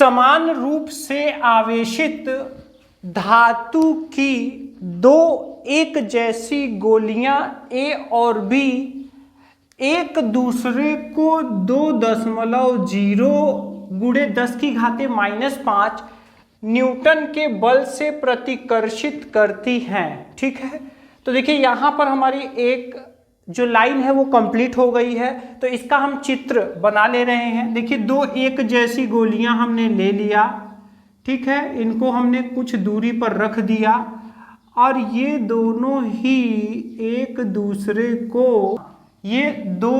समान रूप से आवेशित धातु की दो एक जैसी गोलियां ए और बी एक दूसरे को 2.0 गुणे 10⁻⁻5 न्यूटन के बल से प्रतिकर्षित करती हैं। ठीक है, तो देखिए यहां पर हमारी एक जो लाइन है वो कंप्लीट हो गई है। तो इसका हम चित्र बना ले रहे हैं। देखिए दो एक जैसी गोलियां हमने ले लिया, ठीक है, इनको हमने कुछ दूरी पर रख दिया और ये दोनों ही एक दूसरे को ये 2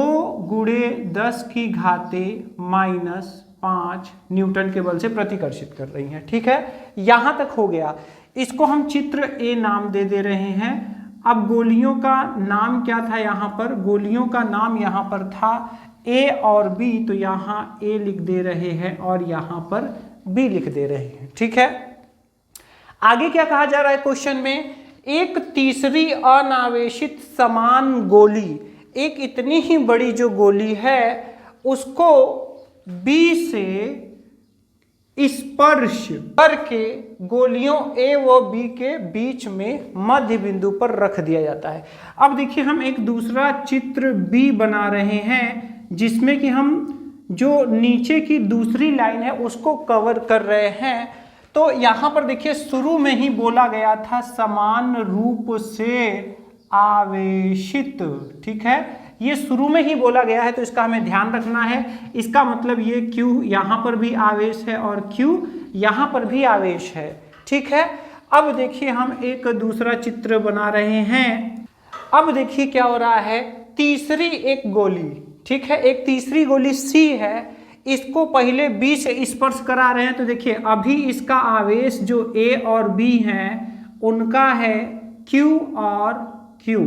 गुणे 10⁻⁻5 न्यूटन के बल से प्रतिकर्षित कर रही हैं। ठीक है, यहां तक हो गया। इसको हम चित्र ए नाम दे रहे हैं। अब गोलियों का नाम क्या था यहाँ पर? गोलियों का नाम यहाँ पर था ए और बी, तो यहाँ ए लिख दे रहे हैं और यहाँ पर बी लिख दे रहे हैं। ठीक है, आगे क्या कहा जा रहा है क्वेश्चन में? एक तीसरी अनावेशित समान गोली, एक इतनी ही बड़ी जो गोली है उसको बी से स्पर्श करके गोलियों ए व बी के बीच में मध्य बिंदु पर रख दिया जाता है। अब देखिए हम एक दूसरा चित्र बी बना रहे हैं जिसमें कि हम जो नीचे की दूसरी लाइन है उसको कवर कर रहे हैं। तो यहाँ पर देखिए शुरू में ही बोला गया था समान रूप से आवेशित। ठीक है, ये शुरू में ही बोला गया है तो इसका हमें ध्यान रखना है। इसका मतलब ये Q यहाँ पर भी आवेश है और Q यहाँ पर भी आवेश है। ठीक है, अब देखिए हम एक दूसरा चित्र बना रहे हैं। अब देखिए क्या हो रहा है, तीसरी एक गोली, ठीक है, एक तीसरी गोली C है, इसको पहले B से स्पर्श करा रहे हैं। तो देखिए अभी इसका आवेश जो A और B हैं उनका है Q और Q।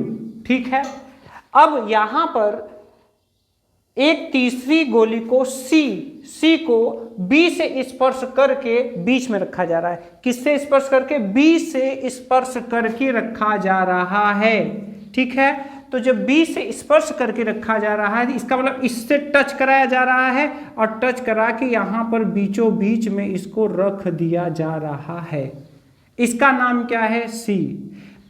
ठीक है, अब यहां पर एक तीसरी गोली को C को B से स्पर्श करके बीच में रखा जा रहा है। किससे स्पर्श करके? B से स्पर्श करके रखा जा रहा है। ठीक है, तो जब B से स्पर्श करके रखा जा रहा है इसका मतलब इससे टच कराया जा रहा है और टच करा के यहाँ पर बीचों बीच में इसको रख दिया जा रहा है। इसका नाम क्या है? C।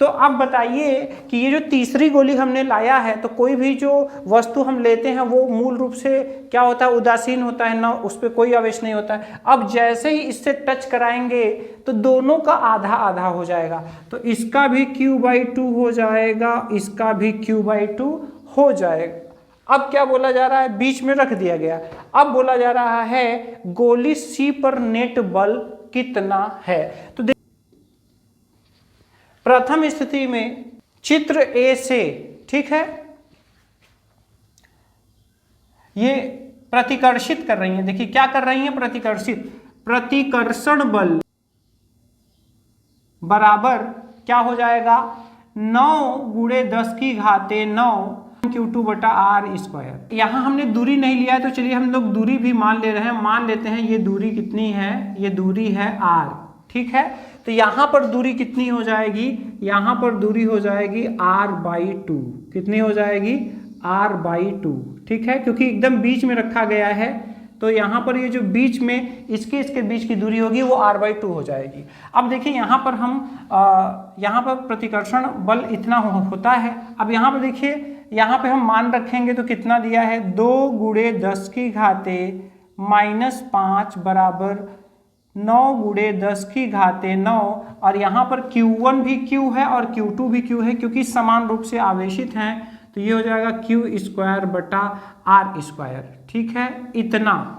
तो अब बताइए कि ये जो तीसरी गोली हमने लाया है तो कोई भी जो वस्तु हम लेते हैं वो मूल रूप से क्या होता है? उदासीन होता है ना, उस पर कोई आवेश नहीं होता है। अब जैसे ही इससे टच कराएंगे तो दोनों का आधा आधा हो जाएगा, तो इसका भी Q/2 हो जाएगा, इसका भी Q/2 हो जाएगा। अब क्या बोला जा रहा है? बीच में रख दिया गया। अब बोला जा रहा है गोली C पर नेट बल कितना है। तो प्रथम स्थिति में चित्र ए से, ठीक है, ये प्रतिकर्षित कर रही हैं। देखिए क्या कर रही हैं? प्रतिकर्षित। प्रतिकर्षण बल बराबर क्या हो जाएगा? 9 गुणे 10⁻⁹ Q2/r²। यहां हमने दूरी नहीं लिया है तो चलिए हम लोग दूरी भी मान ले रहे हैं। मान लेते हैं ये दूरी कितनी है? ये दूरी है r। ठीक है, तो यहां पर दूरी कितनी हो जाएगी? यहां पर दूरी हो जाएगी r/2। कितनी हो जाएगी? r/2। ठीक है, क्योंकि एकदम बीच में रखा गया है तो यहां पर ये जो बीच में इसके बीच की दूरी होगी वो r/2 हो जाएगी। अब देखिए यहां पर हम यहां पर प्रतिकर्षण बल इतना होता है। अब यहां पर देखिए यहां पे हम मान रखेंगे तो कितना दिया है? 2 गुणे 10⁻⁻5 बराबर 9 गुणे 10⁻⁹ और यहाँ पर Q1 भी Q है और Q2 भी Q है क्योंकि समान रूप से आवेशित हैं, तो ये हो जाएगा Q²/r²। ठीक है, इतना।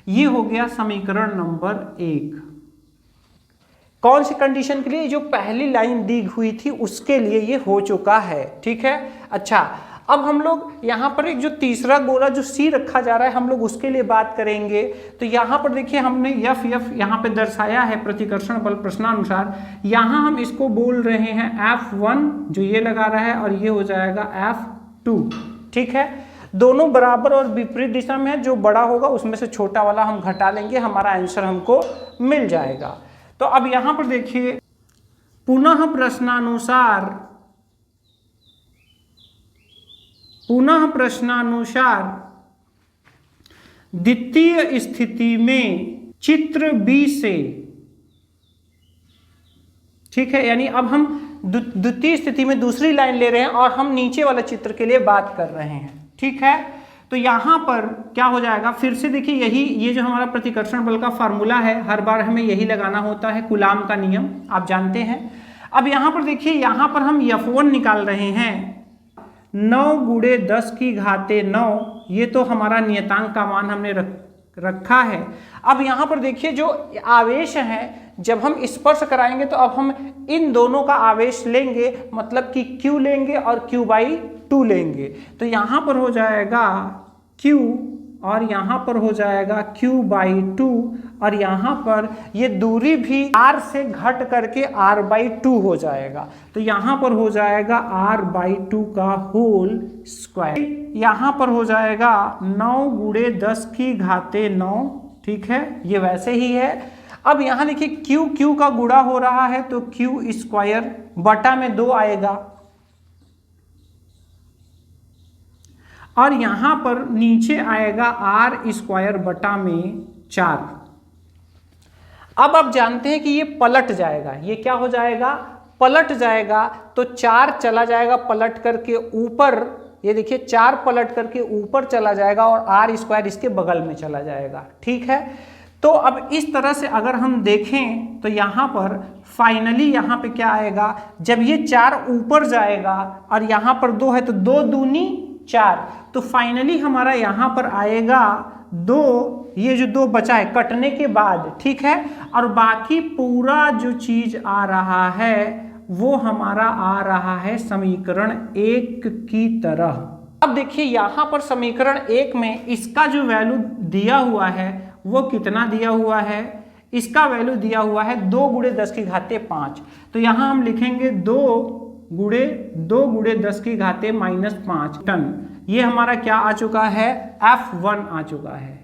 ये हो गया समीकरण नंबर 1। कौन सी कंडीशन के लिए? जो पहली लाइन दी हुई थी उसके लिए ये हो चुका है। ठीक है, अच्छा अब हम लोग यहाँ पर एक जो तीसरा गोला जो C रखा जा रहा है हम लोग उसके लिए बात करेंगे। तो यहाँ पर देखिए हमने F यहाँ पे दर्शाया है प्रतिकर्षण बल प्रश्नानुसार। यहाँ हम इसको बोल रहे हैं F1 जो ये लगा रहा है और ये हो जाएगा F2। ठीक है, दोनों बराबर और विपरीत दिशा में है, जो बड़ा होगा उसमें से छोटा वाला हम घटा लेंगे, हमारा आंसर हमको मिल जाएगा। तो अब यहाँ पर देखिए पुनः प्रश्नानुसार द्वितीय स्थिति में चित्र बी से, ठीक है, यानी अब हम द्वितीय स्थिति में दूसरी लाइन ले रहे हैं और हम नीचे वाले चित्र के लिए बात कर रहे हैं, ठीक है। तो यहां पर क्या हो जाएगा, फिर से देखिए यही ये जो हमारा प्रतिकर्षण बल का फार्मूला है, हर बार हमें यही लगाना होता है, कूलाम का नियम आप जानते हैं। अब यहां पर देखिए, यहां पर हम F1 निकाल रहे हैं, 9 गुणे 10 की घाते 9, ये तो हमारा नियतांक का मान हमने रखा है। अब यहां पर देखिए जो आवेश है, जब हम स्पर्श कराएंगे तो अब हम इन दोनों का आवेश लेंगे, मतलब कि Q लेंगे और Q/2 लेंगे। तो यहां पर हो जाएगा Q और यहां पर हो जाएगा Q/2 और यहां पर ये दूरी भी R से घट करके R/2 हो जाएगा। तो यहां पर हो जाएगा R/2 का होल स्क्वायर। यहां पर हो जाएगा 9 गुणे 10 की घाते 9, ठीक है, ये वैसे ही है। अब यहां देखिए Q का गुणा हो रहा है तो Q स्क्वायर बटा में 2 आएगा और यहां पर नीचे आएगा R स्क्वायर बटा में 4। अब आप जानते हैं कि ये पलट जाएगा, ये क्या हो जाएगा, पलट जाएगा। तो 4 चला जाएगा पलट करके ऊपर, ये देखिए 4 पलट करके ऊपर चला जाएगा और R स्क्वायर इसके बगल में चला जाएगा, ठीक है। तो अब इस तरह से अगर हम देखें तो यहाँ पर फाइनली यहाँ पे क्या आएगा, जब ये 4 ऊपर जाएगा और यहाँ पर 2 है तो 2 दूनी 4, तो फाइनली हमारा यहाँ पर आएगा 2, ये जो 2 बचा है कटने के बाद, ठीक है, और बाकी पूरा जो चीज आ रहा है वो हमारा आ रहा है समीकरण 1 की तरह। अब देखिए यहाँ पर समीकरण 1 में इसका जो वैल्यू दिया हुआ है वो कितना दिया हुआ है, इसका वैल्यू दिया हुआ है 2 गुणे 10 की घाते 5। तो यहाँ हम लिखेंगे 2 गुणे 10 की घाते -5 टन। ये हमारा क्या आ चुका है, F1 आ चुका है,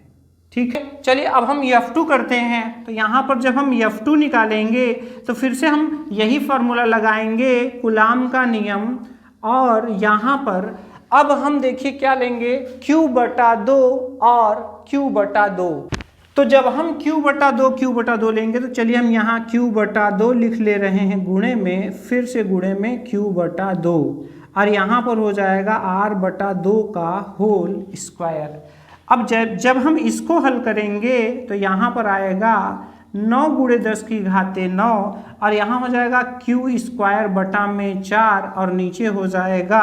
ठीक है। चलिए अब हम F2 करते हैं। तो यहाँ पर जब हम F2 निकालेंगे तो फिर से हम यही फॉर्मूला लगाएंगे, कूलाम का नियम, और यहाँ पर अब हम देखिए क्या लेंगे, Q/2 और Q/2। तो जब हम Q/2 लेंगे तो चलिए हम यहाँ Q/2 लिख ले रहे हैं गुणे में, फिर से गुणे में Q/2 और यहाँ पर हो जाएगा R/2 का होल स्क्वायर। अब जब हम इसको हल करेंगे तो यहाँ पर आएगा 9 गुणे 10 की घाते 9 और यहाँ हो जाएगा Q स्क्वायर बटा में 4 और नीचे हो जाएगा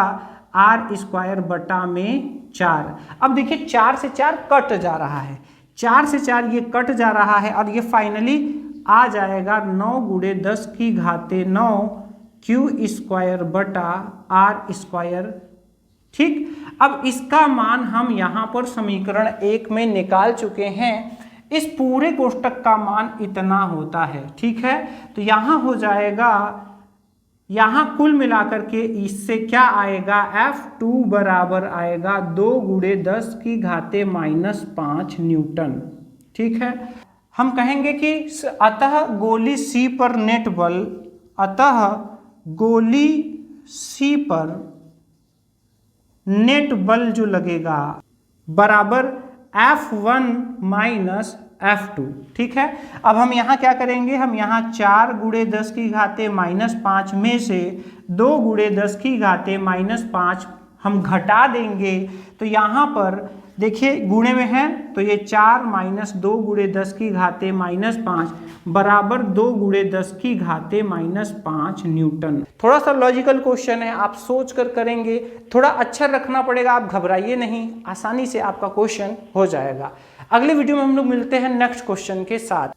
R स्क्वायर बटा में 4। अब देखिए 4 से 4 कट जा रहा है, 4 से 4 ये कट जा रहा है और ये फाइनली आ जाएगा 9 गुणे 10 की घाते 9 Q स्क्वायर बटा R स्क्वायर, ठीक। अब इसका मान हम यहाँ पर समीकरण 1 में निकाल चुके हैं। इस पूरे कोष्टक का मान इतना होता है, ठीक है। तो यहाँ हो जाएगा, यहाँ कुल मिलाकर के इससे क्या आएगा, F2 बराबर आएगा 2 गुणे 10 की घाते -5 न्यूटन, ठीक है। हम कहेंगे कि अतः गोली C पर नेट बल, अतः गोली C पर नेट बल जो लगेगा बराबर F1 माइनस F2, ठीक है। अब हम यहाँ क्या करेंगे, हम यहाँ 4 गुणे 10 की घाते -5 में से 2 गुणे 10 की घाते -5 हम घटा देंगे। तो यहाँ पर देखिए गुणे में है तो ये 4 माइनस 2 गुणे 10 की घाते -5 बराबर 2 गुणे 10 की घाते -5 न्यूटन। थोड़ा सा लॉजिकल क्वेश्चन है, आप सोच कर करेंगे, थोड़ा अच्छा रखना पड़ेगा, आप घबराइए नहीं, आसानी से आपका क्वेश्चन हो जाएगा। अगले वीडियो में हम लोग मिलते हैं नेक्स्ट क्वेश्चन के साथ।